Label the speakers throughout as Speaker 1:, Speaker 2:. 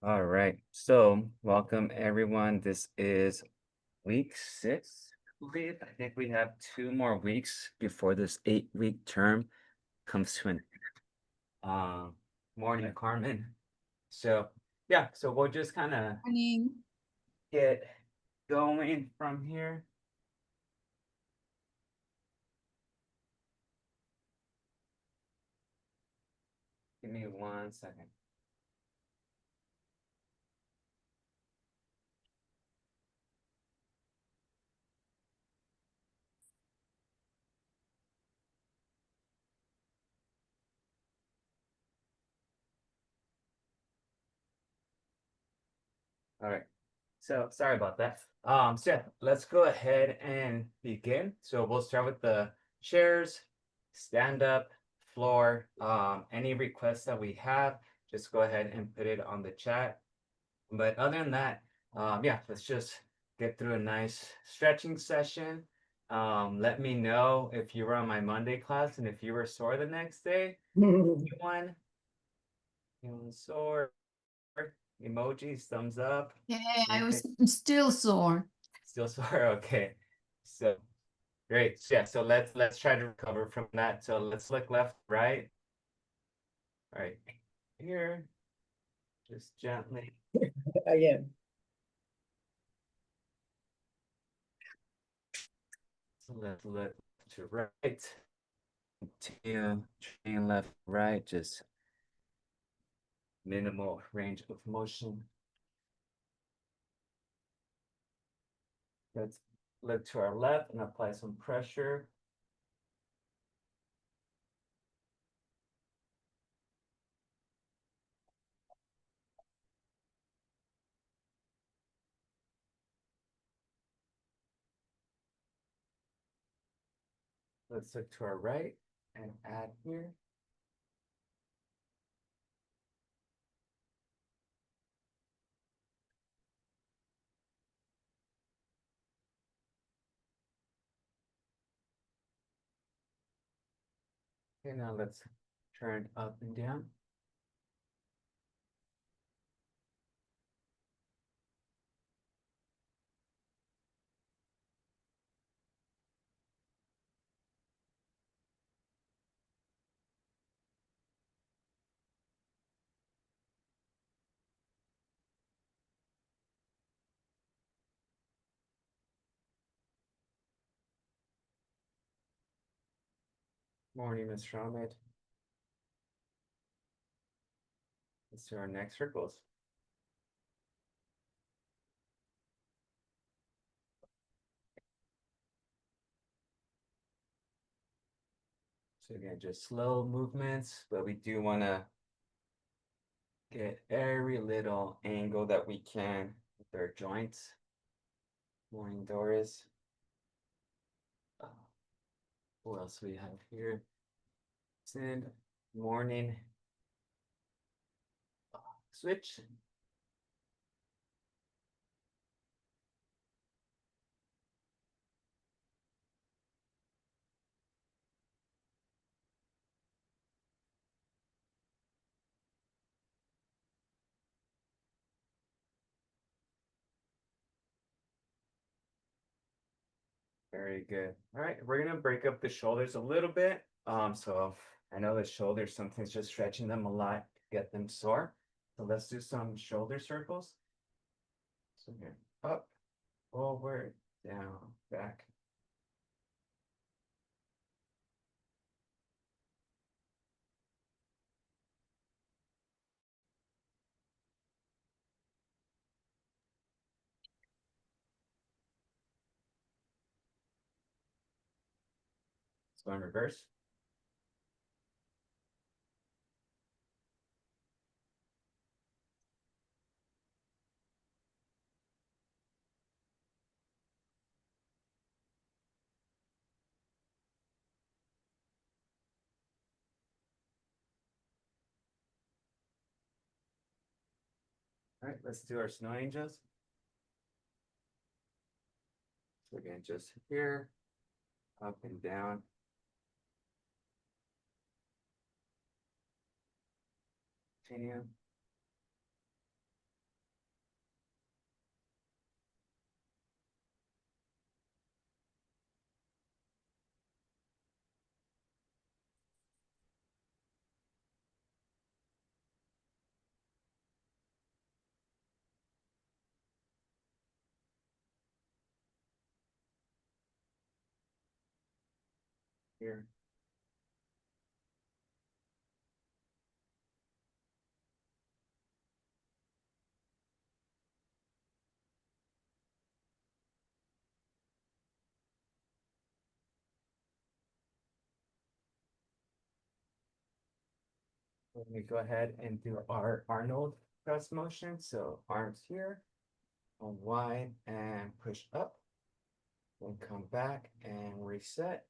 Speaker 1: All right. So, welcome everyone. This is week 6, I believe. I think we have 2 more weeks before this 8-week term comes to an um morning, Carmen. So, yeah, so we'll just kind of
Speaker 2: Morning.
Speaker 1: get going from here. Give me 1 second. All right. So sorry about that. So yeah, let's go ahead and begin. So we'll start with the chairs, stand up, floor. Any requests that we have, just go ahead and put it on the chat. But other than that, yeah, let's just get through a nice stretching session. Let me know if you were on my Monday class and if you were sore the next day. Anyone? Anyone sore? Emojis, thumbs up.
Speaker 2: Yeah, I
Speaker 1: Anything?
Speaker 2: was still sore.
Speaker 1: Still sore? Okay. So great. So, yeah, so let's try to recover from that. So let's look left, right. All right. Here, just gently.
Speaker 3: I am.
Speaker 1: So let's look to right. Continue turning left, right, just minimal range of motion. Let's look to our left and apply some pressure. Let's look to our right and add here. Okay, now let's turn up and down. Morning, Ms. Ahmed. Let's do our next circles. So again, just slow movements, but we do want to get every little angle that we can with our joints. Morning, Doris. What else we have here? Send morning switch. Very good. All right, we're gonna break up the shoulders a little bit. So I know the shoulders sometimes just stretching them a lot get them sore. So let's do some shoulder circles. So here, up, forward, down, back. So in reverse. All right, let's do our snow angels. So again, just here, up and down. Continue. here. Let me go ahead and do our Arnold press motion. So arms here, unwind and push up, then come back and reset.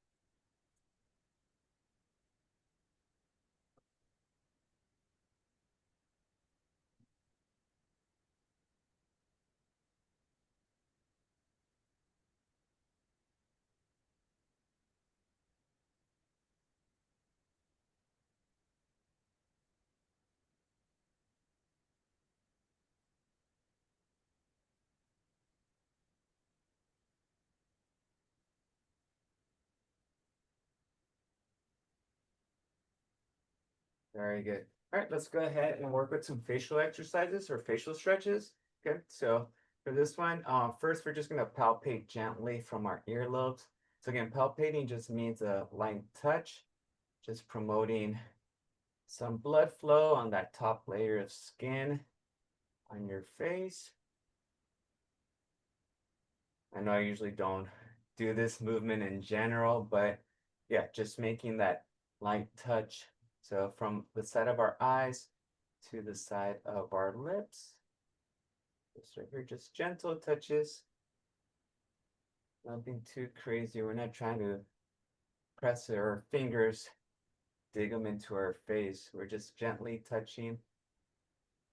Speaker 1: Very good. All right, let's go ahead and work with some facial exercises or facial stretches. Okay, so for this one, first we're just gonna palpate gently from our earlobes. So again, palpating just means a light touch, just promoting some blood flow on that top layer of skin on your face. I know I usually don't do this movement in general, but yeah, just making that light touch. So from the side of our eyes to the side of our lips. Just right here, just gentle touches. Nothing too crazy. We're not trying to press our fingers, dig them into our face. We're just gently touching.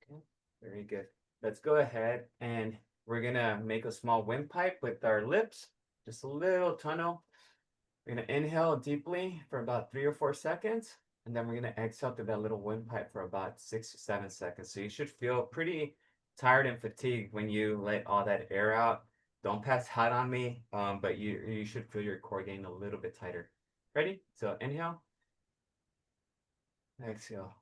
Speaker 1: Okay, very good. Let's go ahead and we're gonna make a small windpipe with our lips, just a little tunnel. We're gonna inhale deeply for about 3 or 4 seconds, and then we're gonna exhale through that little windpipe for about 6 to 7 seconds. So you should feel pretty tired and fatigued when you let all that air out. Don't pass hot on me, but you should feel your core getting a little bit tighter. Ready? So inhale, exhale.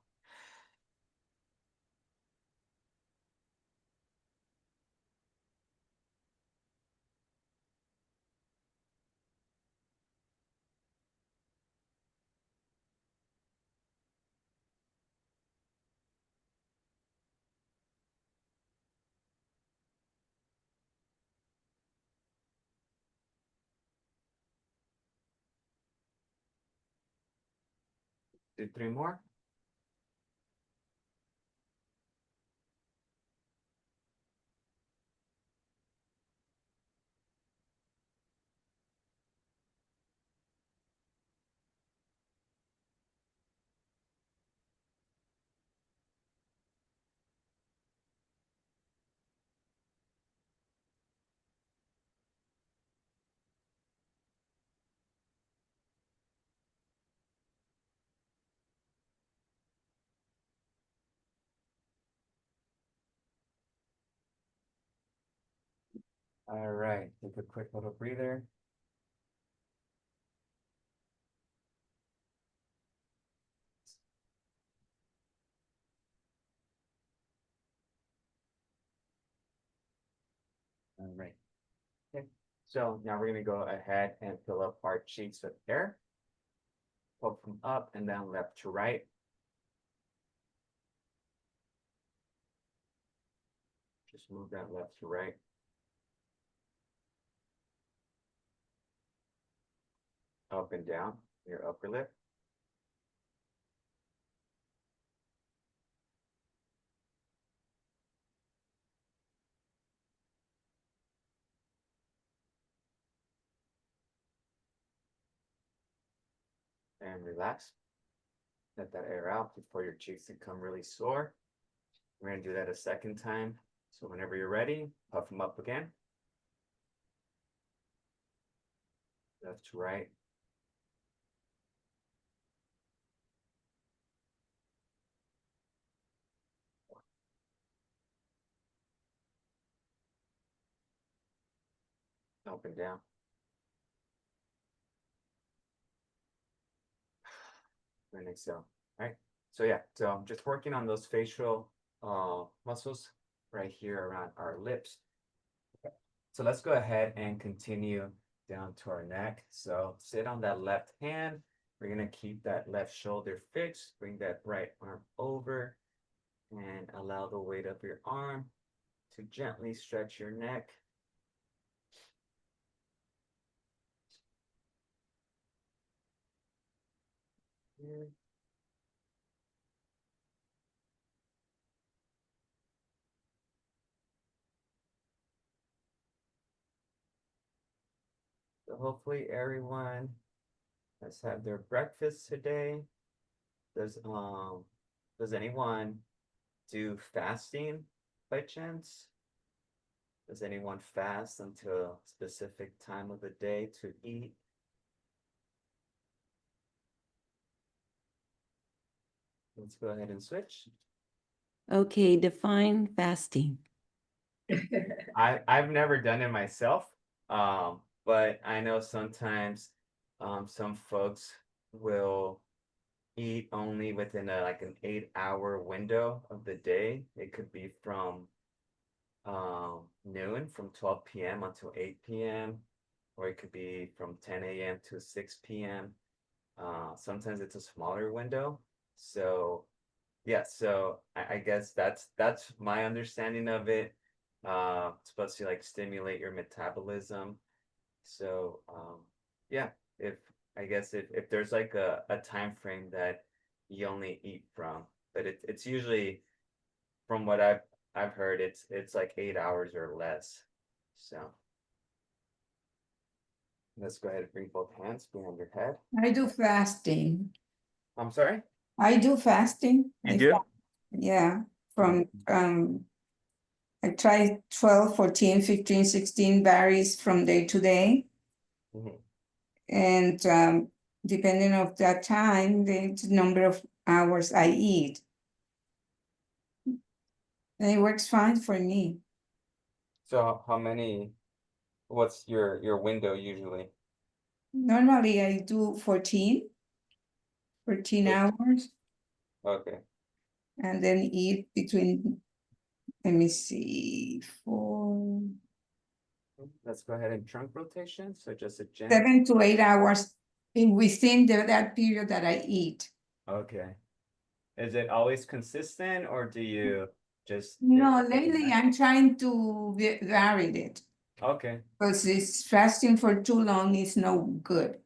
Speaker 1: Do 3 more. All right, take a quick little breather. All right. Okay. So now we're gonna go ahead and fill up our cheeks with air. Pull from up and then left to right. Just move that left to right. Up and down your upper lip. And relax. Let that air out before your cheeks become really sore. We're gonna do that a second time. So whenever you're ready, puff them up again. Left to right. Up and down. And exhale. All right. So yeah, so I'm just working on those facial muscles right here around our lips. So let's go ahead and continue down to our neck. So sit on that left hand. We're gonna keep that left shoulder fixed. Bring that right arm over and allow the weight of your arm to gently stretch your neck. Here. So hopefully everyone has had their breakfast today. Does anyone do fasting by chance? Does anyone fast until a specific time of the day to eat? Let's go ahead and switch.
Speaker 2: Okay, define fasting.
Speaker 1: I've never done it myself, but I know sometimes some folks will eat only within a like an 8 hour window of the day. It could be from noon, from 12 p.m. until 8 p.m., or it could be from 10 a.m. to 6 p.m. Sometimes it's a smaller window. So yeah, so I guess that's my understanding of it. It's supposed to like stimulate your metabolism. So yeah, if I guess if there's like a time frame that you only eat from, but it's usually from what I've heard, it's like 8 hours or less. So let's go ahead and bring both hands behind your head.
Speaker 3: I do fasting.
Speaker 1: I'm sorry?
Speaker 3: I do fasting.
Speaker 1: You do?
Speaker 3: Yeah, from I try 12, 14, 15, 16 varies from day to day.
Speaker 1: Mhm.
Speaker 3: And depending of that time, the number of hours I eat. And it works fine for me.
Speaker 1: So how many, what's your window usually?
Speaker 3: Normally I do 14
Speaker 1: Fourteen.
Speaker 3: hours
Speaker 1: Okay.
Speaker 3: and then eat between, let me see, 4,
Speaker 1: Let's go ahead and trunk rotation. So just a gentle.
Speaker 3: 7 to 8 hours within that period that I eat.
Speaker 1: Okay. Is it always consistent or do you just?
Speaker 3: No, lately I'm trying to vary it
Speaker 1: Okay.
Speaker 3: because this fasting for too long is no good.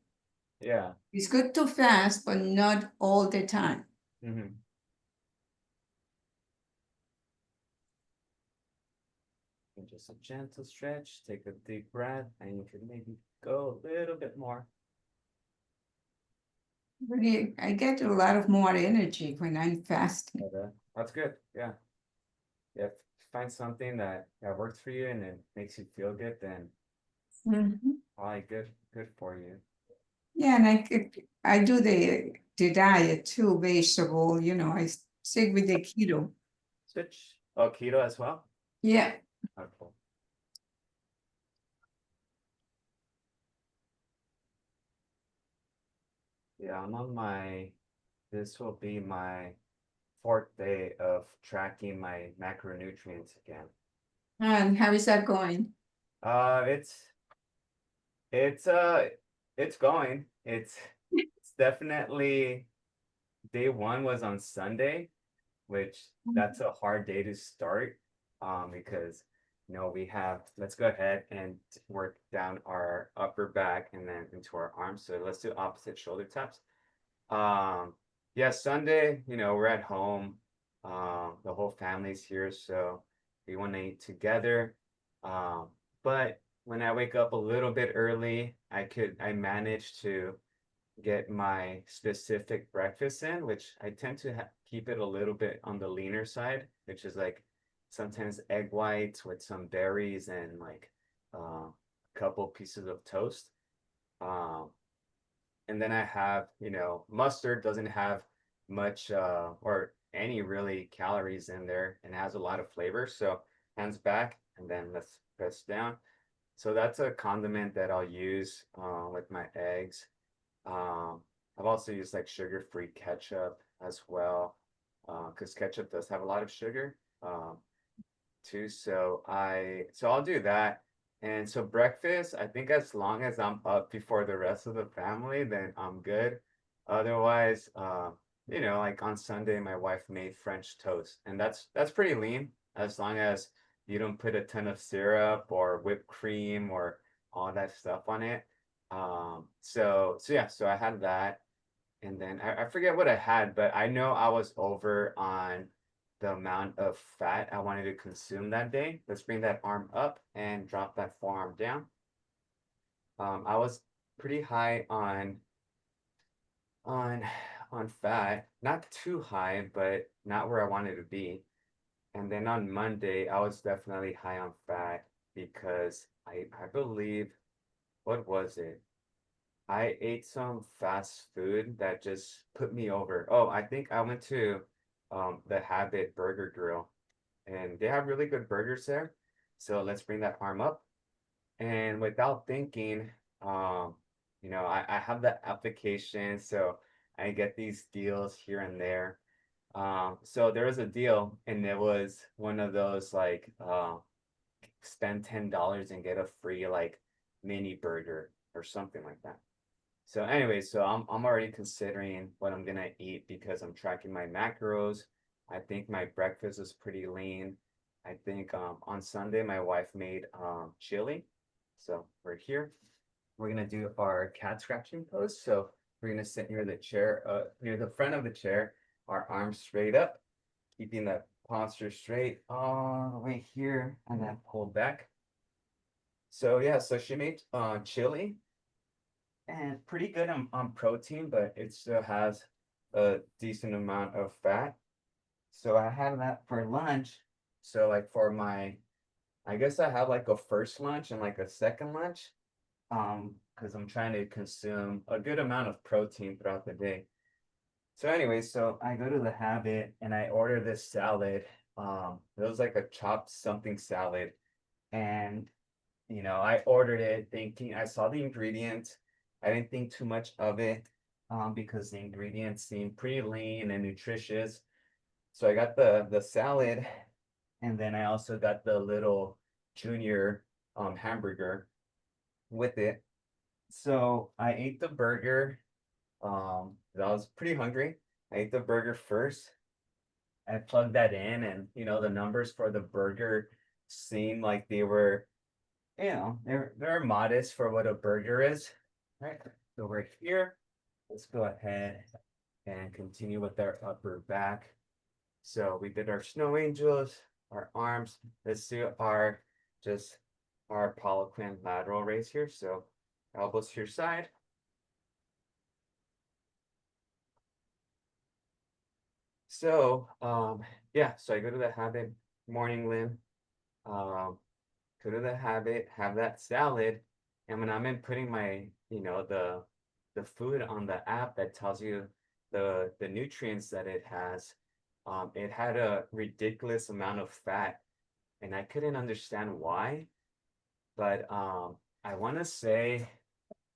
Speaker 1: Yeah.
Speaker 3: It's good to fast, but not all the time.
Speaker 1: Mm-hmm. And just a gentle stretch. Take a deep breath, and you can maybe go a little bit more.
Speaker 3: Really, I get a lot of more energy when I'm fasting.
Speaker 1: Okay. That's good. Yeah. If you find something that works for you and it makes you feel good, then
Speaker 3: Mhm.
Speaker 1: probably good for you.
Speaker 3: Yeah, and I do the diet too, vegetable, I stick with the keto.
Speaker 1: Switch. Oh, keto as well?
Speaker 3: Yeah,
Speaker 1: Okay. Yeah, this will be my fourth day of tracking my macronutrients again.
Speaker 3: and how is that going?
Speaker 1: Uh, it's it's uh it's going. It's definitely day one was on Sunday, which that's a hard day to start. Because we have let's go ahead and work down our upper back and then into our arms. So let's do opposite shoulder taps. Um, yeah, Sunday, we're at home. The whole family's here, so we want to eat together. Um, but when I wake up a little bit early, I manage to get my specific breakfast in, which I tend to keep it a little bit on the leaner side, which is like sometimes egg whites with some berries and like a couple pieces of toast. Um, and then I have, mustard doesn't have much or any really calories in there and has a lot of flavor. So hands back and then let's press down. So that's a condiment that I'll use with my eggs. Um, I've also used like sugar-free ketchup as well, because ketchup does have a lot of sugar too. So I'll do that. And so breakfast, I think as long as I'm up before the rest of the family, then I'm good. Otherwise, like on Sunday, my wife made French toast, and that's pretty lean as long as you don't put a ton of syrup or whipped cream or all that stuff on it. So I had that, and then I forget what I had, but I know I was over on the amount of fat I wanted to consume that day. Let's bring that arm up and drop that forearm down. I was pretty high on on fat, not too high, but not where I wanted to be. And then on Monday, I was definitely high on fat because I believe, what was it? I ate some fast food that just put me over. Oh, I think I went to the Habit Burger Grill, and they have really good burgers there. So let's bring that arm up. And without thinking, um, I have that application, so I get these deals here and there. So there was a deal, and it was one of those like spend $10 and get a free like mini burger or something like that. So anyway, so I'm already considering what I'm gonna eat because I'm tracking my macros. I think my breakfast is pretty lean. I think on Sunday my wife made chili. So we're here. We're gonna do our cat scratching pose. So we're gonna sit near the chair, near the front of the chair, our arms straight up, keeping that posture straight all the way here, and then pull back. So yeah, so she made chili and pretty good on protein, but it still has a decent amount of fat. So I had that for lunch. So like for my, I guess I have like a first lunch and like a second lunch, because I'm trying to consume a good amount of protein throughout the day. So anyway, so I go to the Habit and I order this salad. It was like a chopped something salad, and I ordered it thinking I saw the ingredients. I didn't think too much of it, because the ingredients seemed pretty lean and nutritious. So I got the salad, and then I also got the little junior hamburger with it. So I ate the burger. I was pretty hungry. I ate the burger first. I plugged that in, and the numbers for the burger seemed like they were, they're modest for what a burger is. Right. So we're here. Let's go ahead and continue with our upper back. So we did our snow angels, our arms. Let's do our Poliquin lateral raise here. So elbows to your side. So yeah, so I go to the Habit morning, Lynn. Go to the Habit, have that salad, and when I'm in putting my, the food on the app that tells you the nutrients that it had a ridiculous amount of fat, and I couldn't understand why. But I want to say,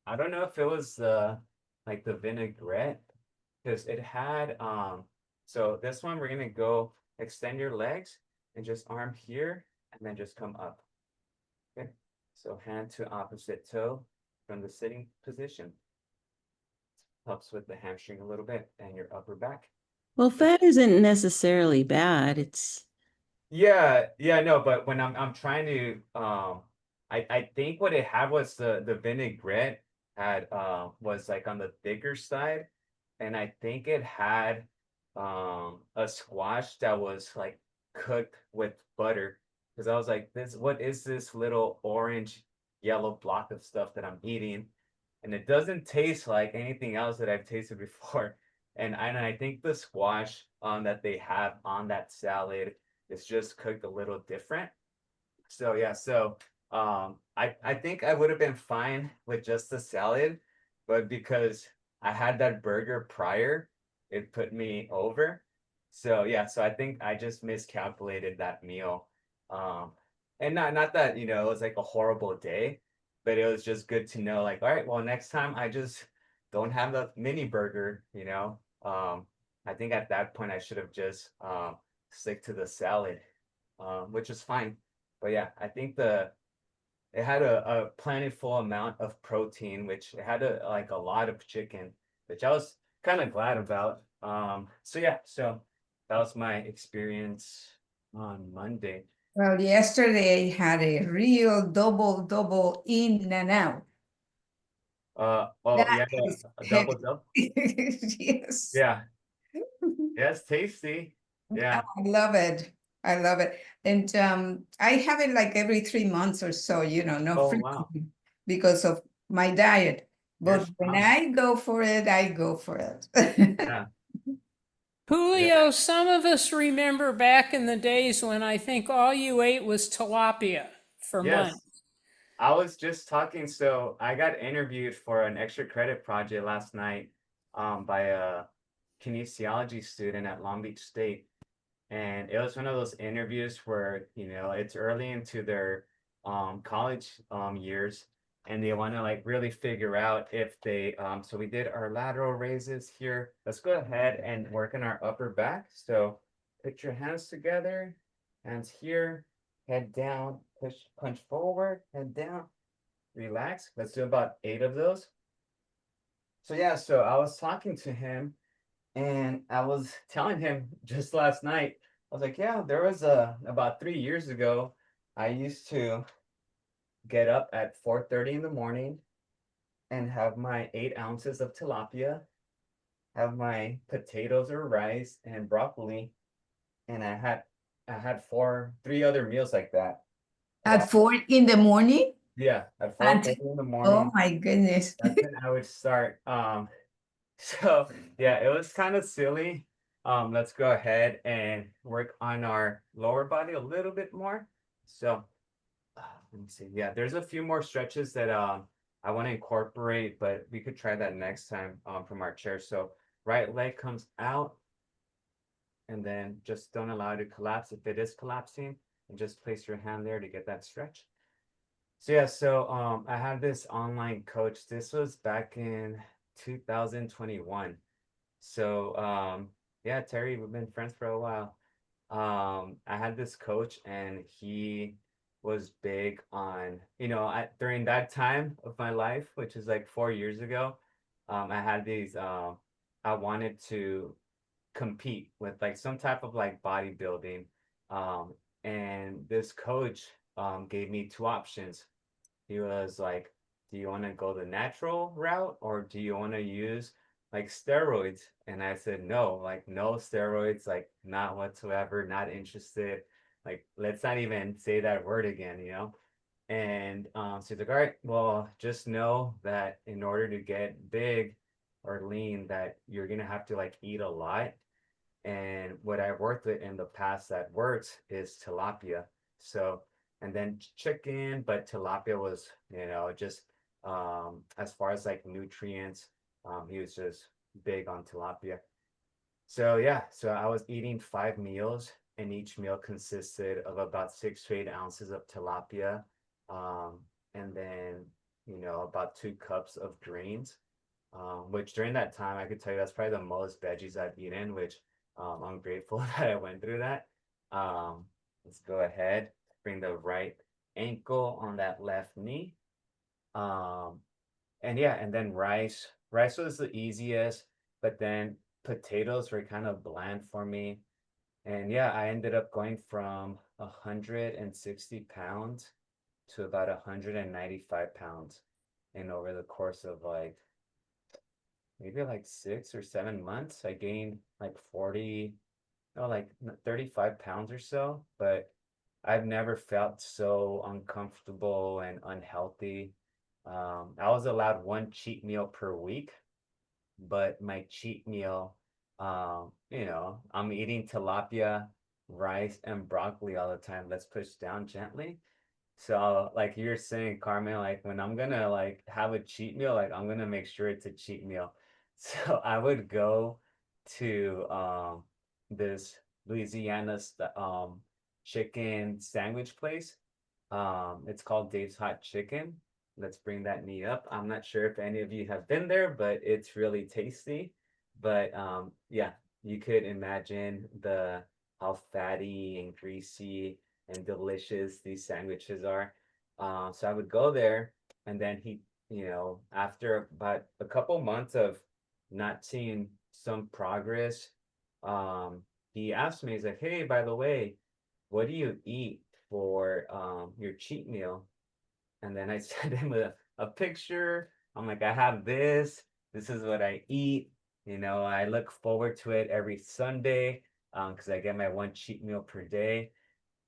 Speaker 1: I don't know if it was the vinaigrette, because it had so this one we're gonna go extend your legs and just arm here and then just come up. Okay, so hand to opposite toe from the sitting position. Helps with the hamstring a little bit and your upper back.
Speaker 2: Well, fat isn't necessarily bad. It's
Speaker 1: Yeah, no, but when I'm trying to I think what it had was the vinaigrette had was like on the thicker side, and I think it had a squash that was like cooked with butter, because I was like, this, what is this little orange yellow block of stuff that I'm eating? And it doesn't taste like anything else that I've tasted before. And I think the squash that they have on that salad is just cooked a little different. So yeah, so I think I would have been fine with just the salad, but because I had that burger prior, it put me over. So yeah, so I think I just miscalculated that meal. Um, and not that, it was like a horrible day, but it was just good to know, like, all right, well, next time I just don't have the mini burger. I think at that point I should have just stick to the salad, which is fine. But yeah, I think it had a plentiful amount of protein, which it had a lot of chicken, which I was kind of glad about. So yeah, so that was my experience on Monday.
Speaker 3: Well, yesterday I had a real double in and out.
Speaker 1: Oh,
Speaker 3: That
Speaker 1: yeah,
Speaker 3: is
Speaker 1: a double
Speaker 3: heavy.
Speaker 1: double.
Speaker 3: Yes.
Speaker 1: Yeah, yes, tasty. Yeah,
Speaker 3: I love it. I love it. And I have it like every 3 months or so, no
Speaker 1: oh wow,
Speaker 3: frequently because of my diet.
Speaker 1: you're
Speaker 3: But when
Speaker 1: strong.
Speaker 3: I go for it, I go for it.
Speaker 1: Yeah, yeah.
Speaker 4: Julio, some of us remember back in the days when I think all you ate was tilapia for lunch.
Speaker 1: Yes, I was just talking. So I got interviewed for an extra credit project last night, by a kinesiology student at Long Beach State. And it was one of those interviews where, it's early into their college years, and they want to like really figure out if they so we did our lateral raises here. Let's go ahead and work on our upper back. So put your hands together, hands here, head down, push, punch forward, head down, relax. Let's do about 8 of those. So yeah, so I was talking to him, and I was telling him just last night, I was like, yeah, there was about 3 years ago, I used to get up at 4:30 in the morning and have my 8 ounces of tilapia, have my potatoes or rice and broccoli, and I had 3 other meals like that.
Speaker 3: At
Speaker 1: About
Speaker 3: 4 in the morning?
Speaker 1: Yeah, at
Speaker 3: And
Speaker 1: 4:30 in the
Speaker 3: oh
Speaker 1: morning.
Speaker 3: my goodness.
Speaker 1: That's when I would start. So yeah, it was kind of silly. Let's go ahead and work on our lower body a little bit more. So let me see. Yeah, there's a few more stretches that I want to incorporate, but we could try that next time from our chair. So right leg comes out, and then just don't allow it to collapse. If it is collapsing, and just place your hand there to get that stretch. So yeah, so I had this online coach. This was back in 2021. So yeah, Terry, we've been friends for a while. I had this coach, and he was big on, during that time of my life, which is like 4 years ago. I had these I wanted to compete with like some type of like bodybuilding. Um, and this coach gave me two options. He was like, do you want to go the natural route, or do you want to use like steroids? And I said, no, like no steroids, like not whatsoever, not interested. Like, let's not even say that word again. And so he's like, all right, well, just know that in order to get big or lean, that you're gonna have to like eat a lot. And what I worked with in the past that works is tilapia. So, and then chicken, but tilapia was, just as far as like nutrients, he was just big on tilapia. So yeah, so I was eating 5 meals, and each meal consisted of about 6 to 8 ounces of tilapia, um, and then about 2 cups of greens. Which during that time I could tell you that's probably the most veggies I've eaten, which I'm grateful that I went through that. Um, let's go ahead, bring the right ankle on that left knee. Um, and yeah, and then rice. Rice was the easiest, but then potatoes were kind of bland for me. And yeah, I ended up going from 160 pounds to about 195 pounds. And over the course of like maybe like 6 or 7 months, I gained like 40, no, like 35 pounds or so. But I've never felt so uncomfortable and unhealthy. I was allowed one cheat meal per week, but my cheat meal, I'm eating tilapia, rice, and broccoli all the time. Let's push down gently. So, like you're saying, Carmen, like when I'm gonna like have a cheat meal, like I'm gonna make sure it's a cheat meal. So I would go to this Louisiana chicken sandwich place. It's called Dave's Hot Chicken. Let's bring that knee up. I'm not sure if any of you have been there, but it's really tasty. But yeah, you could imagine the how fatty and greasy and delicious these sandwiches are. So I would go there, and then he, after about a couple months of not seeing some progress, he asked me, he's like, "Hey, by the way, what do you eat for your cheat meal?" And then I sent him a picture. I'm like, "I have this. This is what I eat. I look forward to it every Sunday, because I get my one cheat meal per day."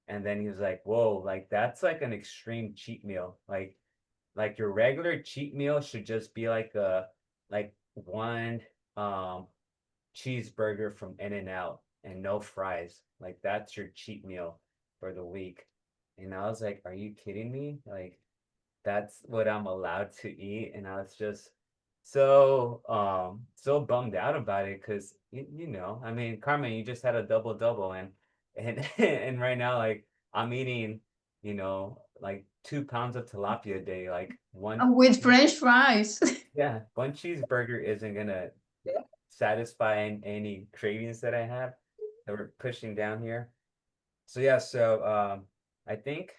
Speaker 1: And then he was like, "Whoa, like that's like an extreme cheat meal. Like your regular cheat meal should just be like one um cheeseburger from In-N-Out and no fries. Like that's your cheat meal for the week." And I was like, "Are you kidding me? Like that's what I'm allowed to eat?" And I was just so bummed out about it, because I mean, Carmen, you just had a double double, and and right now, like, I'm eating, like 2 pounds of tilapia a day, like one.
Speaker 3: With French fries.
Speaker 1: Yeah, one cheeseburger isn't gonna satisfy any cravings that I have that we're pushing down here. So yeah, I think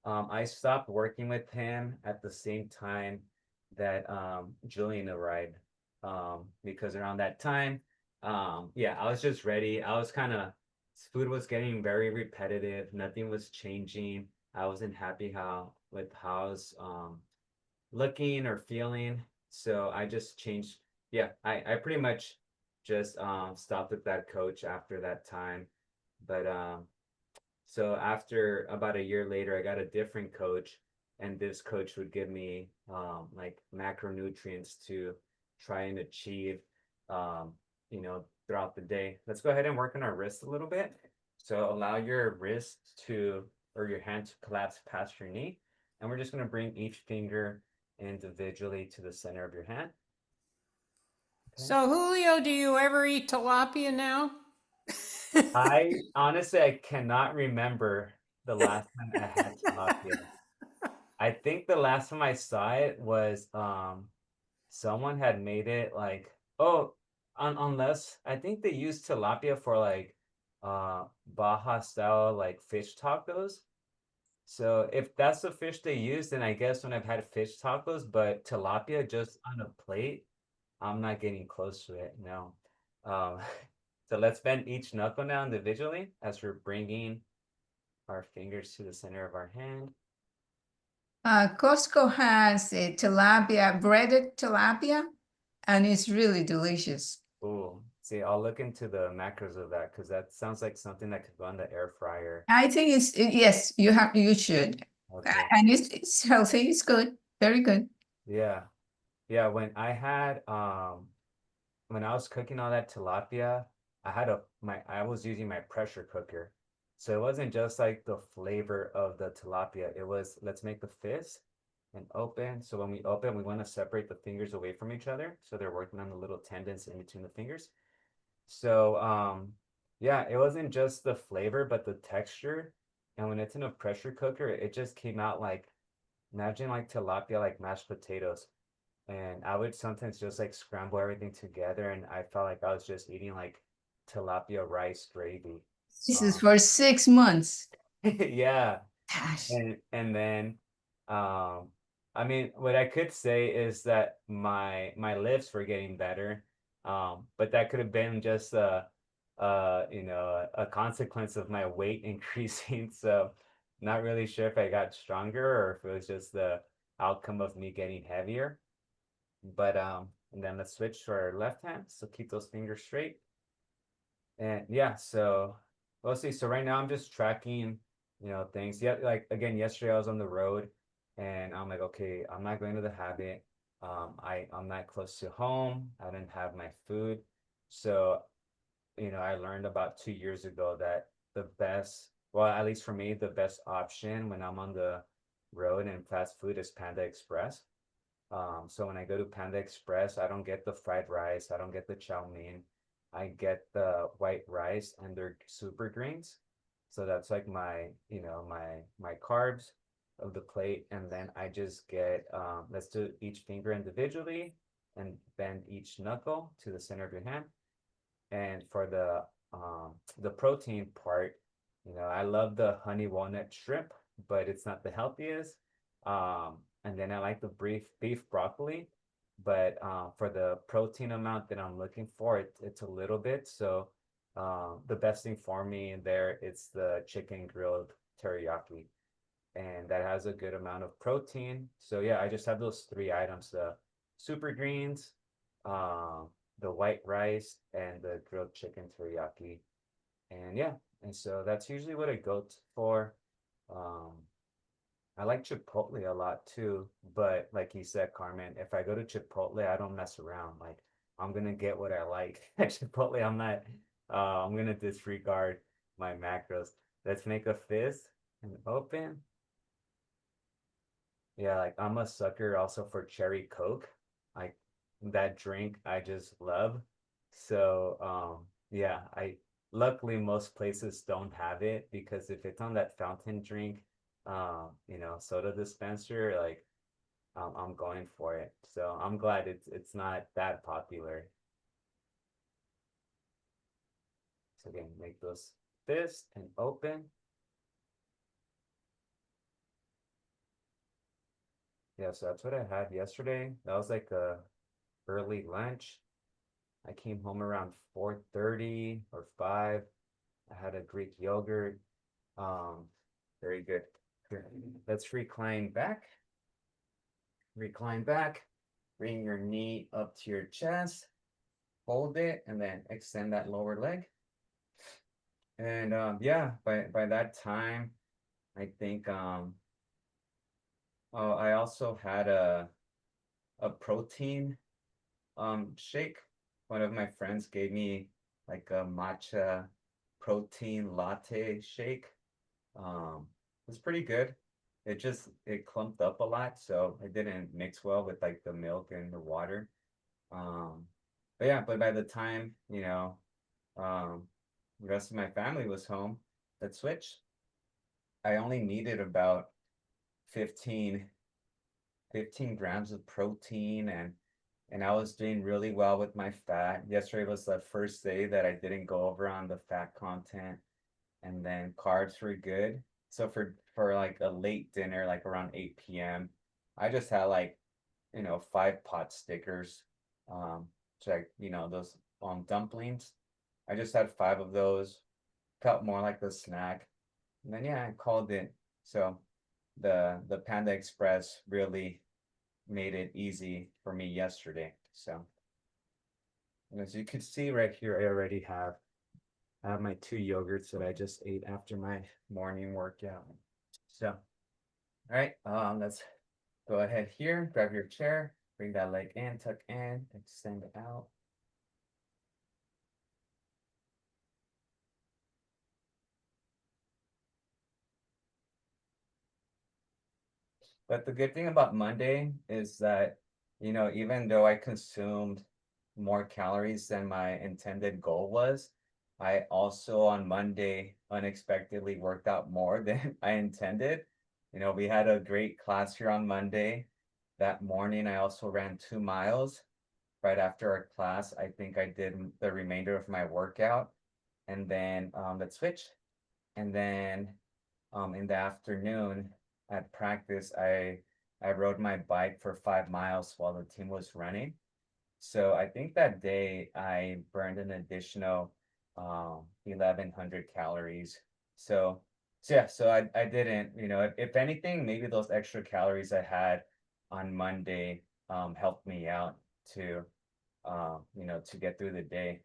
Speaker 1: I stopped working with him at the same time that Julian arrived. Because around that time, yeah, I was just ready. I was kind of Food was getting very repetitive, nothing was changing. I wasn't happy how I was looking or feeling. So I just changed. Yeah, I pretty much just stopped with that coach after that time. But so after about a year later, I got a different coach, and this coach would give me like macronutrients to try and achieve throughout the day. Let's go ahead and work on our wrist a little bit. So allow your wrist to or your hand to collapse past your knee. And we're just going to bring each finger individually to the center of your hand. Okay.
Speaker 4: So, Julio, do you ever eat tilapia now?
Speaker 1: I honestly, I cannot remember the last time I had tilapia. I think the last time I saw it was someone had made it like, oh, unless I think they used tilapia for like Baja style like fish tacos. So if that's the fish they use, then I guess when I've had fish tacos, but tilapia just on a plate, I'm not getting close to it. No. Um, so let's bend each knuckle now individually as we're bringing our fingers to the center of our hand.
Speaker 3: Costco has a tilapia, breaded tilapia, and it's really delicious.
Speaker 1: Ooh, see, I'll look into the macros of that, because that sounds like something that could go in the air fryer.
Speaker 3: I think yes, you should.
Speaker 1: Okay.
Speaker 3: And it's healthy, it's good, very good.
Speaker 1: Yeah. Yeah, when I was cooking all that tilapia, I was using my pressure cooker. So it wasn't just like the flavor of the tilapia. It was, let's make the fist and open. So when we open, we want to separate the fingers away from each other. So they're working on the little tendons in between the fingers. So yeah, it wasn't just the flavor, but the texture. And when it's in a pressure cooker, it just came out like, imagine like tilapia, like mashed potatoes. And I would sometimes just like scramble everything together, and I felt like I was just eating like tilapia rice gravy.
Speaker 3: This is for 6 months.
Speaker 1: Yeah.
Speaker 3: Gosh.
Speaker 1: And then I mean, what I could say is that my lips were getting better. But that could have been just a consequence of my weight increasing. So not really sure if I got stronger or if it was just the outcome of me getting heavier. But and then let's switch to our left hand. So keep those fingers straight. And yeah, so we'll see. So right now I'm just tracking, things. Yeah, like again, yesterday I was on the road, and I'm like, okay, I'm not going to the habit. I'm not close to home. I didn't have my food. So, I learned about 2 years ago that the best, well, at least for me, the best option when I'm on the road and fast food is Panda Express. So when I go to Panda Express, I don't get the fried rice, I don't get the chow mein. I get the white rice and their super greens. So that's like my carbs of the plate. And then I just get let's do each finger individually and bend each knuckle to the center of your hand. And for the protein part, I love the honey walnut shrimp, but it's not the healthiest. And then I like the beef broccoli, but for the protein amount that I'm looking for, it's a little bit. So the best thing for me in there it's the chicken grilled teriyaki, and that has a good amount of protein. So yeah, I just have those three items: the super greens, the white rice, and the grilled chicken teriyaki. And yeah, and so that's usually what I go for. Um, I like Chipotle a lot too, but like you said, Carmen, if I go to Chipotle, I don't mess around. Like I'm gonna get what I like at Chipotle. I'm gonna disregard my macros. Let's make a fist and open. Yeah, like I'm a sucker also for cherry Coke. Like that drink I just love. So yeah, I luckily most places don't have it because if it's on that fountain drink, soda dispenser, like I'm going for it. So I'm glad it's not that popular. So again, make those fist and open. Yeah, so that's what I had yesterday. That was like a early lunch. I came home around 4:30 or 5. I had a Greek yogurt. Um, very good. Here, let's recline back. Recline back. Bring your knee up to your chest. Hold it and then extend that lower leg. And yeah, by that time, I think oh, I also had a protein shake. One of my friends gave me like a matcha protein latte shake. Um, it's pretty good. It clumped up a lot, so it didn't mix well with like the milk and the water. Um, but yeah, but by the time, the rest of my family was home, let's switch. I only needed about 15 15 grams of protein, and I was doing really well with my fat. Yesterday was the first day that I didn't go over on the fat content, and then carbs were good. So for like a late dinner, like around 8 p.m., I just had like, 5 pot stickers. So like, those dumplings. I just had 5 of those. Felt more like a snack. And then yeah, I called it. So the Panda Express really made it easy for me yesterday. So and as you can see right here, I have my 2 yogurts that I just ate after my morning workout. So, all right, let's go ahead here, grab your chair, bring that leg in, tuck in, extend it out. But the good thing about Monday is that, even though I consumed more calories than my intended goal was, I also on Monday unexpectedly worked out more than I intended. We had a great class here on Monday. That morning, I also ran 2 miles. Right after our class, I think I did the remainder of my workout. And then let's switch. And then in the afternoon at practice, I rode my bike for 5 miles while the team was running. So I think that day I burned an additional 1,100 calories. So yeah, so I didn't, if anything, maybe those extra calories I had on Monday helped me out to to get through the day.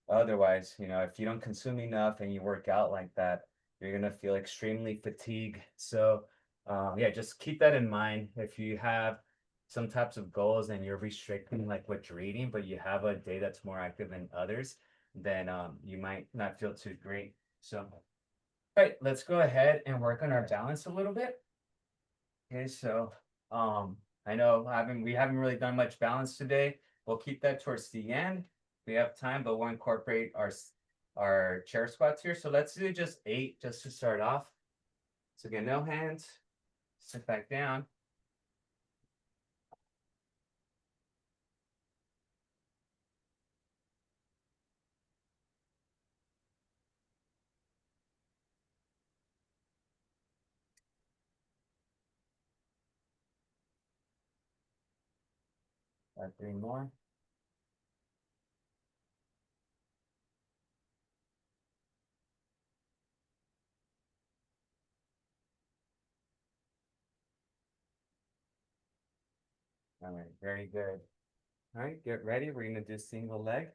Speaker 1: Otherwise, if you don't consume enough and you work out like that, you're gonna feel extremely fatigued. So, yeah, just keep that in mind. If you have some types of goals and you're restricting like what you're eating, but you have a day that's more active than others, then you might not feel too great. So, all right, let's go ahead and work on our balance a little bit. Okay, so I know we haven't really done much balance today. We'll keep that towards the end. We have time, but we'll incorporate our chair squats here. So let's do just 8 just to start off. So again, no hands. Sit back down. Got 3 more. All right, very good. All right, get ready. We're gonna do single leg.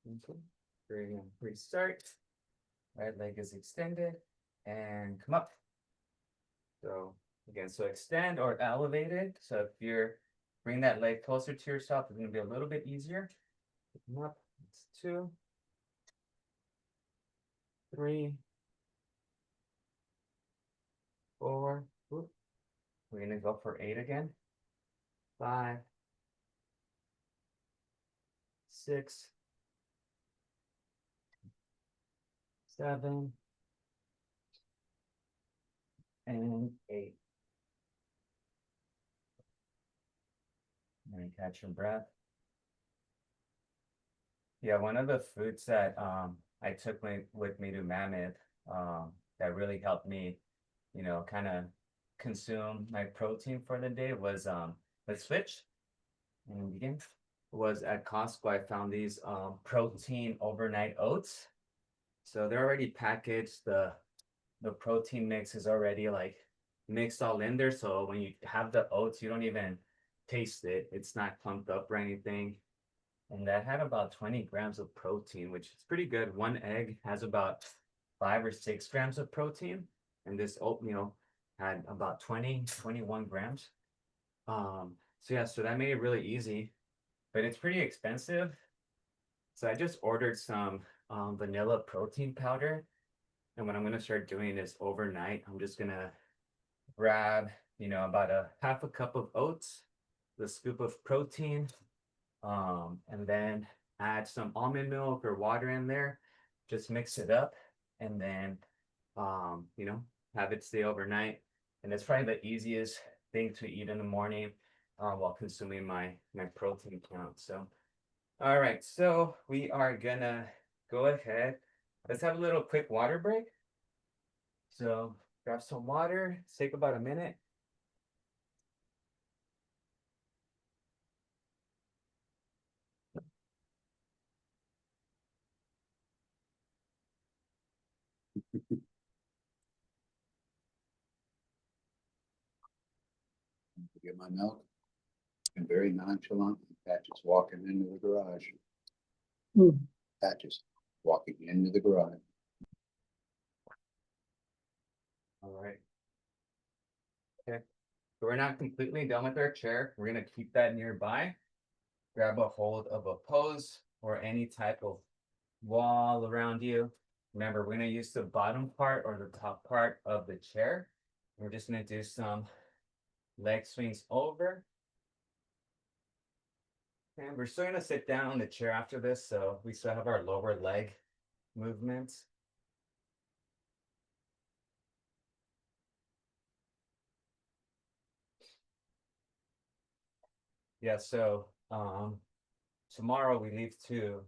Speaker 1: Okay. We're gonna restart. Right leg is extended and come up. So again, so extend or elevate it. So if you're bring that leg closer to yourself, it's gonna be a little bit easier. Come up. It's 2, 3, 4. Oop. We're gonna go for 8 again. 5, 6, 7, and 8. And catch your breath. Yeah, one of the foods that I took with me to Mammoth that really helped me, kind of consume my protein for the day was let's switch and begin. Was at Costco. I found these protein overnight oats. So they're already packaged. The protein mix is already like mixed all in there. So when you have the oats, you don't even taste it. It's not clumped up or anything. And that had about 20 grams of protein, which is pretty good. One egg has about 5 or 6 grams of protein. And this oatmeal had about 21 grams. So yeah, so that made it really easy, but it's pretty expensive. So I just ordered some vanilla protein powder. And what I'm gonna start doing is overnight, I'm just gonna grab, about a half a cup of oats, the scoop of protein, and then add some almond milk or water in there, just mix it up, and then, have it stay overnight. And it's probably the easiest thing to eat in the morning while consuming my protein count. So, all right, so we are gonna go ahead. Let's have a little quick water break. So grab some water, take about a minute.
Speaker 5: Get my milk. And very nonchalant, Patches walking into the garage. Patches walking into the garage.
Speaker 1: All right. Okay. So we're not completely done with our chair. We're gonna keep that nearby. Grab a hold of a pose or any type of wall around you. Remember, we're gonna use the bottom part or the top part of the chair. We're just gonna do some leg swings over. And we're still gonna sit down on the chair after this, so we still have our lower leg movements. Yeah, so tomorrow we leave to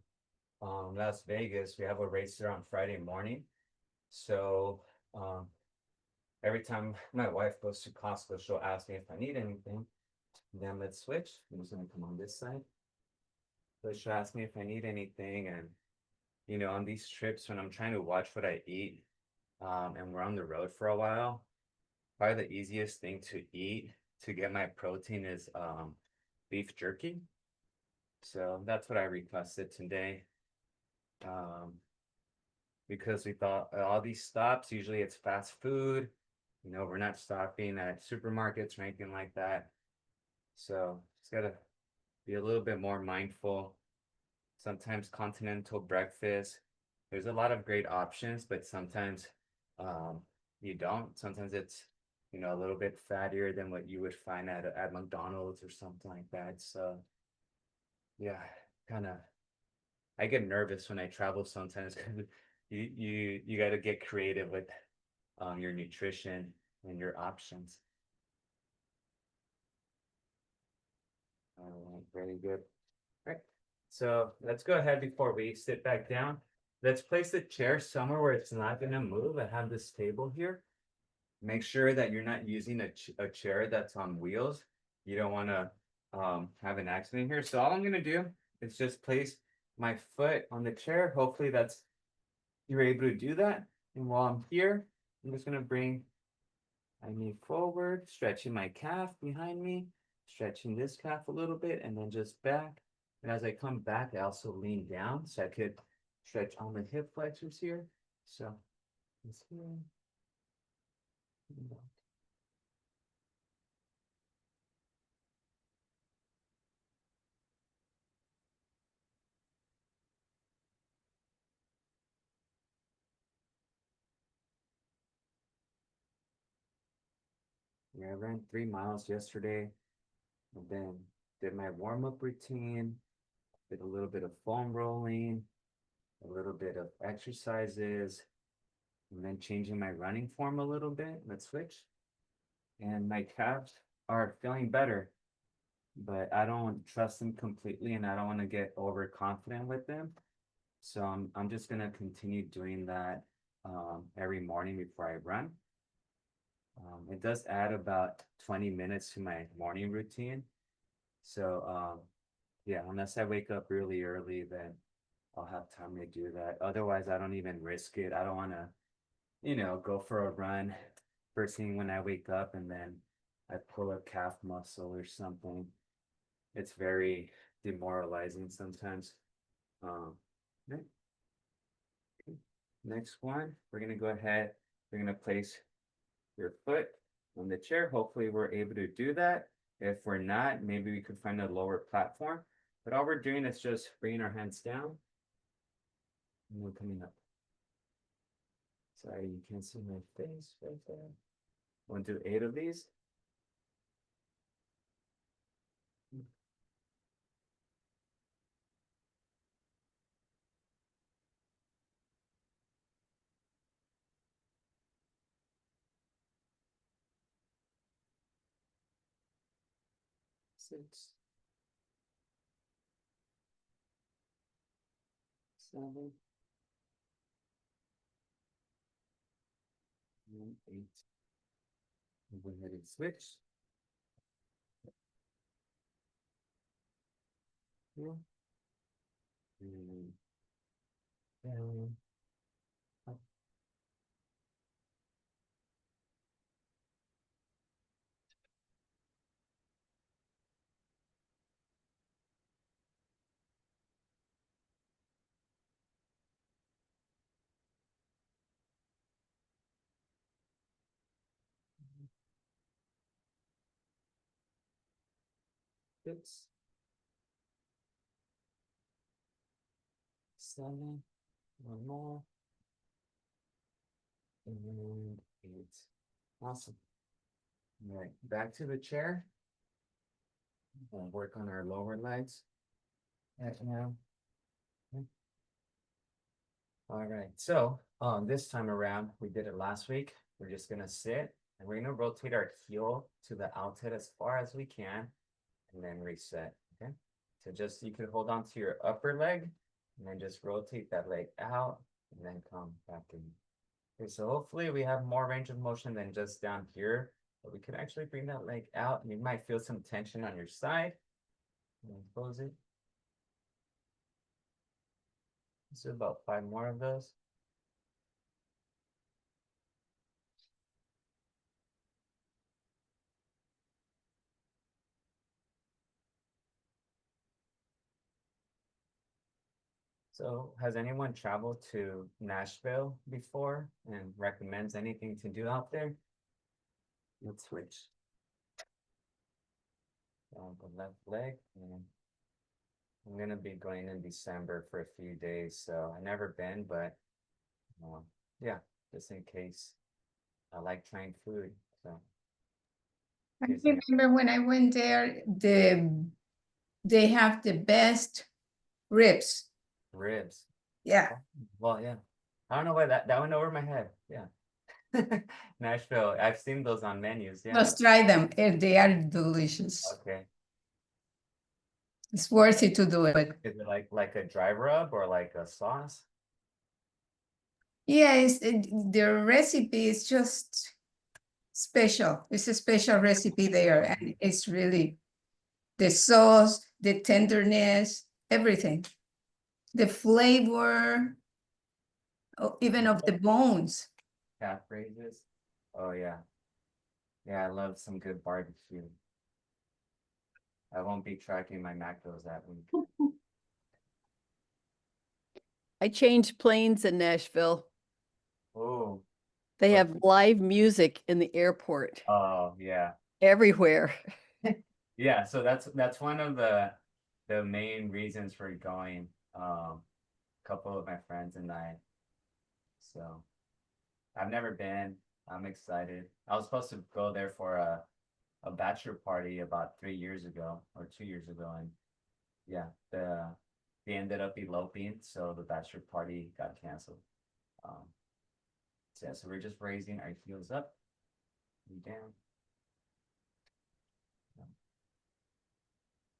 Speaker 1: Las Vegas. We have a race there on Friday morning. So every time my wife goes to Costco, she'll ask me if I need anything. Then let's switch. I'm just gonna come on this side. So she'll ask me if I need anything, and on these trips when I'm trying to watch what I eat, and we're on the road for a while, probably the easiest thing to eat to get my protein is beef jerky. So that's what I requested today. Because we thought all these stops, usually it's fast food. We're not stopping at supermarkets or anything like that. So just gotta be a little bit more mindful. Sometimes continental breakfast, there's a lot of great options, but sometimes you don't. Sometimes it's a little bit fattier than what you would find at McDonald's or something like that. So yeah, kind of I get nervous when I travel sometimes because you got to get creative with your nutrition and your options. All right, very good. All right, so let's go ahead before we sit back down. let's place the chair somewhere where it's not gonna move. I have this table here. Make sure that you're not using a chair that's on wheels. You don't wanna have an accident here. So all I'm gonna do is just place my foot on the chair. Hopefully you're able to do that. And while I'm here, I'm just gonna bring my knee forward, stretching my calf behind me, stretching this calf a little bit, and then just back. And as I come back, I also lean down so I could stretch all my hip flexors here. So it's here. And back. Yeah, I ran 3 miles yesterday, and then did my warm-up routine, did a little bit of foam rolling, a little bit of exercises, and then changing my running form a little bit. Let's switch. And my calves are feeling better, but I don't trust them completely, and I don't want to get overconfident with them. So I'm just gonna continue doing that every morning before I run. It does add about 20 minutes to my morning routine. So yeah, unless I wake up really early, then I'll have time to do that. Otherwise, I don't even risk it. I don't want to, go for a run first thing when I wake up and then I pull a calf muscle or something. It's very demoralizing sometimes. Okay. Next one, we're gonna go ahead. We're gonna place your foot on the chair. Hopefully we're able to do that. If we're not, maybe we could find a lower platform. But all we're doing is just bringing our hands down and we're coming up. Sorry, you can't see my face right there. We'll do 8 of these. Six, 7, and 8. We'll go ahead and switch. Yeah. And down. Up. Six, 7, one more, and 8. Awesome. All right, back to the chair. We'll work on our lower legs right now. Okay. All right, so this time around, we did it last week. We're just gonna sit and we're gonna rotate our heel to the outside as far as we can and then reset. Okay, so just you could hold on to your upper leg and then just rotate that leg out and then come back in. Okay, so hopefully we have more range of motion than just down here, but we could actually bring that leg out and you might feel some tension on your side. And then close it. Let's do about 5 more of those. So has anyone traveled to Nashville before and recommends anything to do out there? Let's switch. On the left leg, and I'm gonna be going in December for a few days, so I've never been, but yeah, just in case. I like trying food, so.
Speaker 3: I
Speaker 1: in case you-
Speaker 3: remember when I went there, they have the best ribs.
Speaker 1: Ribs.
Speaker 3: Yeah,
Speaker 1: Well, yeah. I don't know why that went over my head. Yeah. Nashville. I've seen those on menus. Yeah.
Speaker 3: must try them. They are delicious.
Speaker 1: Okay.
Speaker 3: It's worth it to do it.
Speaker 1: Is it like a dry rub or like a sauce?
Speaker 3: Yes, the recipe is just special. It's a special recipe there, and it's really the sauce, the tenderness, everything. The flavor, even of the bones.
Speaker 1: Calf raises. Oh yeah. Yeah, I love some good barbecue. I won't be tracking my macros that week.
Speaker 6: I changed planes in Nashville.
Speaker 1: Oh,
Speaker 6: They
Speaker 1: What-
Speaker 6: have live music in the airport
Speaker 1: oh yeah.
Speaker 6: everywhere.
Speaker 1: Yeah, so that's one of the main reasons for going. A couple of my friends and I. So I've never been. I'm excited. I was supposed to go there for a bachelor party about 3 years ago or 2 years ago, and yeah, they ended up eloping, so the bachelor party got canceled. So yeah, so we're just raising our heels up and down.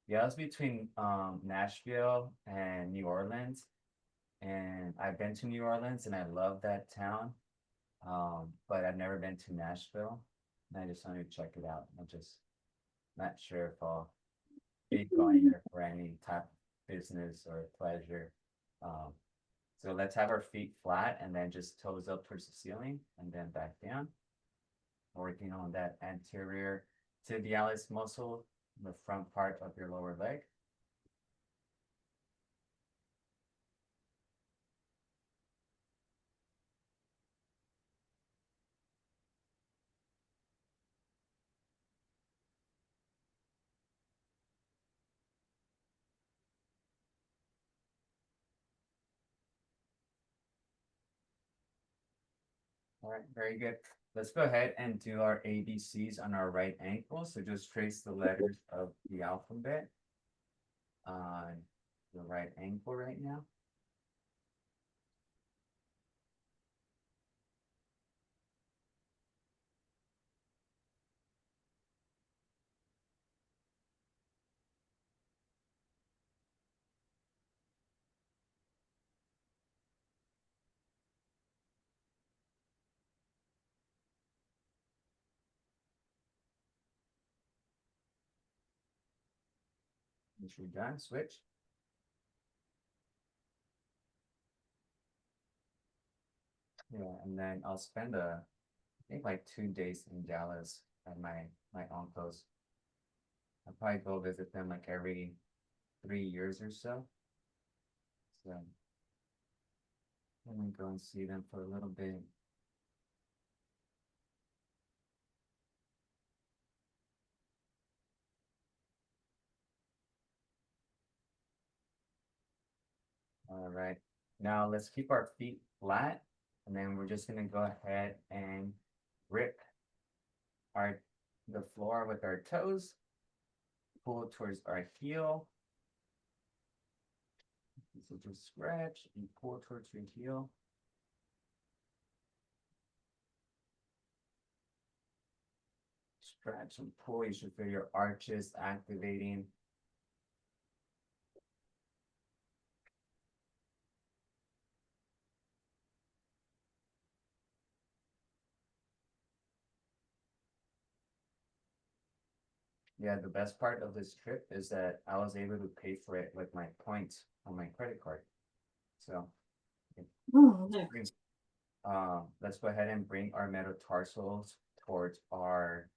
Speaker 1: Yeah, I was between Nashville and New Orleans, and I've been to New Orleans and I love that town. But I've never been to Nashville, and I just wanted to check it out. I'm just not sure if I'll be going there for any type of business or pleasure. Um, so let's have our feet flat and then just toes up towards the ceiling and then back down. Working on that anterior tibialis muscle, the front part of your lower leg. All right, very good. Let's go ahead and do our ABCs on our right ankle. So just trace the letters of the alphabet on the right ankle right now. Once you're done, switch. Yeah, and then I'll spend I think like 2 days in Dallas at my uncle's. I'll probably go visit them like every 3 years or so. So let me go and see them for a little bit. All right, now let's keep our feet flat, and then we're just gonna go ahead and grip the floor with our toes, pull towards our heel. So just scratch and pull towards your heel. Stretch and pull, you should feel your arches activating. Yeah, the best part of this trip is that I was able to pay for it with my points on my credit card. So let's go ahead and bring our metatarsals towards our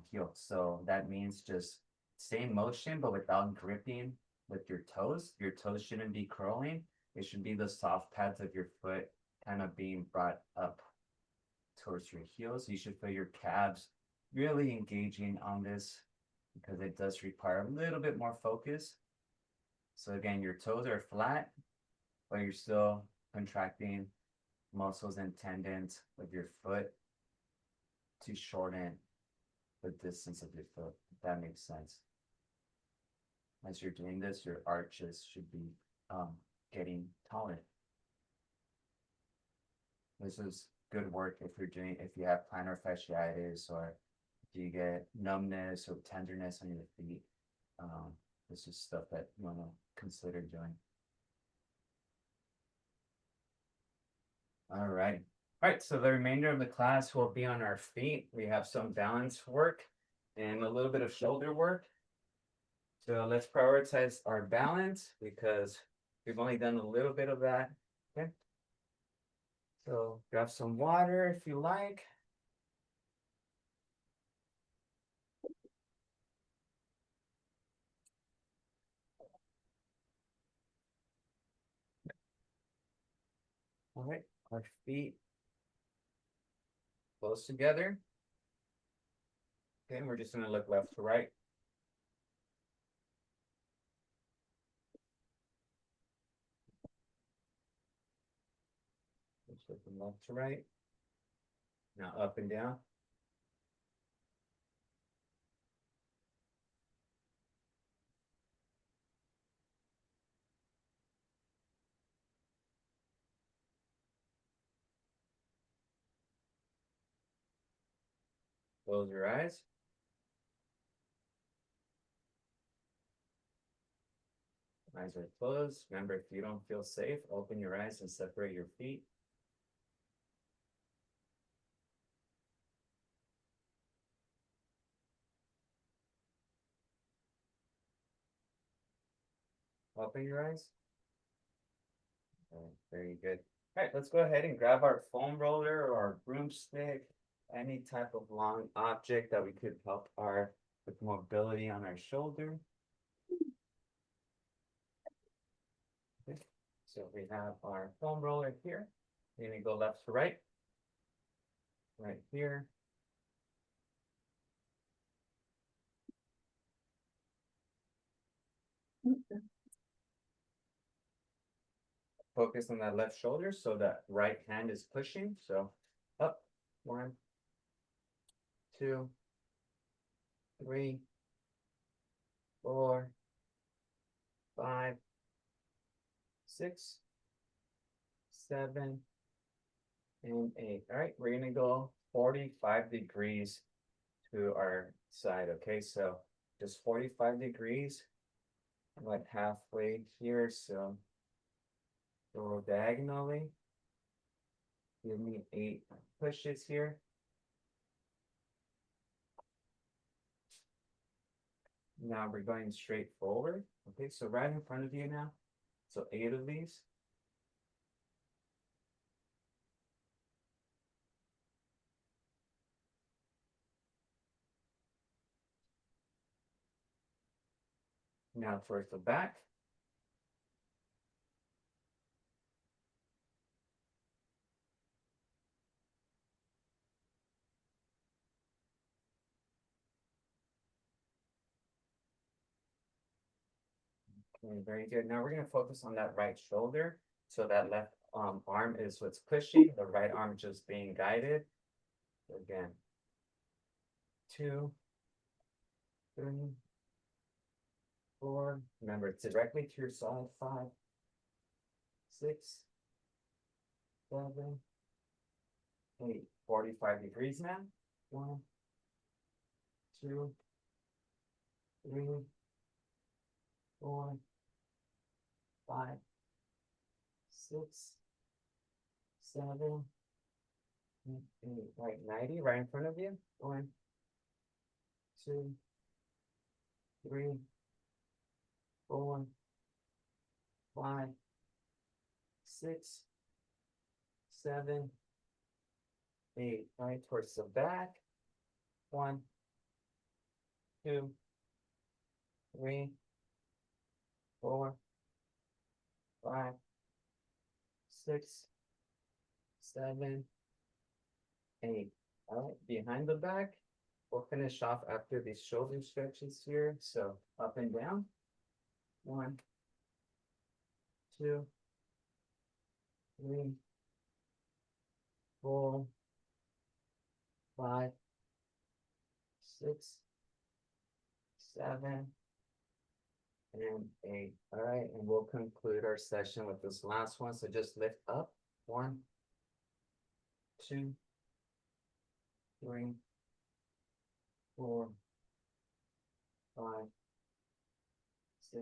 Speaker 1: heels. So that means just same motion, but without gripping with your toes. Your toes shouldn't be curling. It should be the soft pads of your foot kind of being brought up towards your heels. You should feel your calves really engaging on this because it does require a little bit more focus. So again, your toes are flat, but you're still contracting muscles and tendons of your foot to shorten the distance of your foot, if that makes sense. As you're doing this, your arches should be getting taller. This is good work if you have plantar fasciitis or if you get numbness or tenderness on your feet. This is stuff that you want to consider doing. All right. All right, so the remainder of the class will be on our feet. We have some balance work and a little bit of shoulder work. So let's prioritize our balance because we've only done a little bit of that. Okay. So grab some water if you like. All right, our feet close together. Okay, and we're just gonna look left to right. Just look from left to right. Now up and down. Close your eyes. Eyes are closed. Remember, if you don't feel safe, open your eyes and separate your feet. Open your eyes. Okay, very good. All right, let's go ahead and grab our foam roller or our broomstick, any type of long object that we could help our with mobility on our shoulder. Okay, so we have our foam roller here. We're gonna go left to right. Right here. Focus on that left shoulder so that right hand is pushing. So up, 1, 2, 3, 4, 5, 6, 7, and 8. All right, we're gonna go 45 degrees to our side. Okay, so just 45 degrees, like halfway here. So go diagonally. Give me 8 pushes here. Now we're going straight forward. Okay, so right in front of you now. So 8 of these. Now towards the back. Okay, very good. Now we're gonna focus on that right shoulder. So that left arm is what's pushing, the right arm just being guided. Again, 2, 3, 4. Remember, it's directly to your side. 5, 6, 7, 8. 45 degrees now. 1, 2, 3, 4, 5, 6, 7, 8. Right, 90 right in front of you. 1, 2, 3, 4, 5, 6, 7, 8. Right towards the back. 1, 2, 3, 4, 5, 6, 7, 8. All right, behind the back. We'll finish off after these shoulder stretches here. So up and down. 1, 2, 3, 4, 5, 6, 7, and 8. All right, and we'll conclude our session with this last one. So just lift up. 1, 2, 3, 4, 5, 6,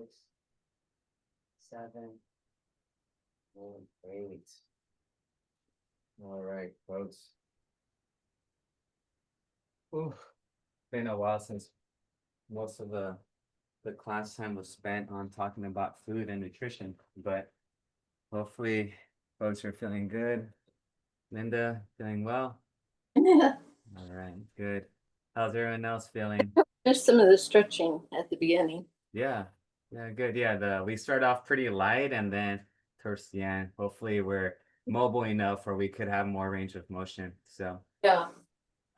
Speaker 1: 7, and 8. All right, folks. Ooh, been a while since most of the class time was spent on talking about food and nutrition, but hopefully folks are feeling good. Linda, feeling well? All right, good. How's everyone else feeling?
Speaker 7: Just some of the stretching at the beginning.
Speaker 1: Yeah, yeah, good. Yeah, we start off pretty light and then towards the end, hopefully we're mobile enough where we could have more range of motion. So,
Speaker 7: Yeah.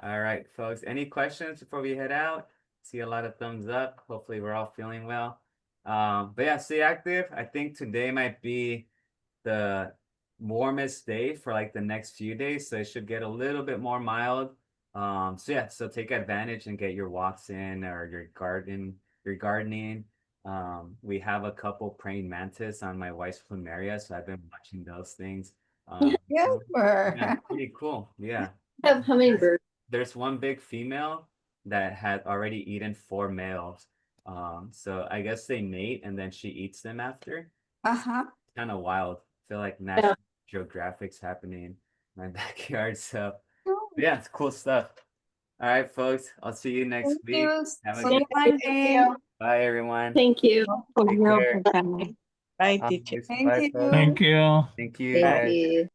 Speaker 1: all right, folks, any questions before we head out? See a lot of thumbs up. Hopefully we're all feeling well. But yeah, stay active. I think today might be the warmest day for like the next few days, so it should get a little bit more mild. So yeah, so take advantage and get your walks in or your gardening. We have a couple praying mantis on my wife's plumeria, so I've been watching those things.
Speaker 3: Yeah.
Speaker 1: So, yeah, pretty cool. Yeah.
Speaker 7: Have hummingbirds.
Speaker 1: There's one big female that had already eaten 4 males. So I guess they mate and then she eats them after.
Speaker 3: Uh-huh.
Speaker 1: Kind of wild. Feel like National Geographic's happening in my backyard. So yeah, it's cool stuff. All right, folks. I'll see you next
Speaker 3: Thank
Speaker 1: week.
Speaker 3: you.
Speaker 1: Have a
Speaker 3: See
Speaker 1: good
Speaker 3: you Monday.
Speaker 1: Bye, everyone.
Speaker 7: Thank you.
Speaker 1: Take care.
Speaker 2: Bye,
Speaker 1: Bye,
Speaker 2: teacher.
Speaker 3: Thank
Speaker 1: Bye,
Speaker 3: you.
Speaker 1: folks.
Speaker 8: Thank you.
Speaker 1: Thank you,
Speaker 7: Thank
Speaker 1: guys.
Speaker 7: you.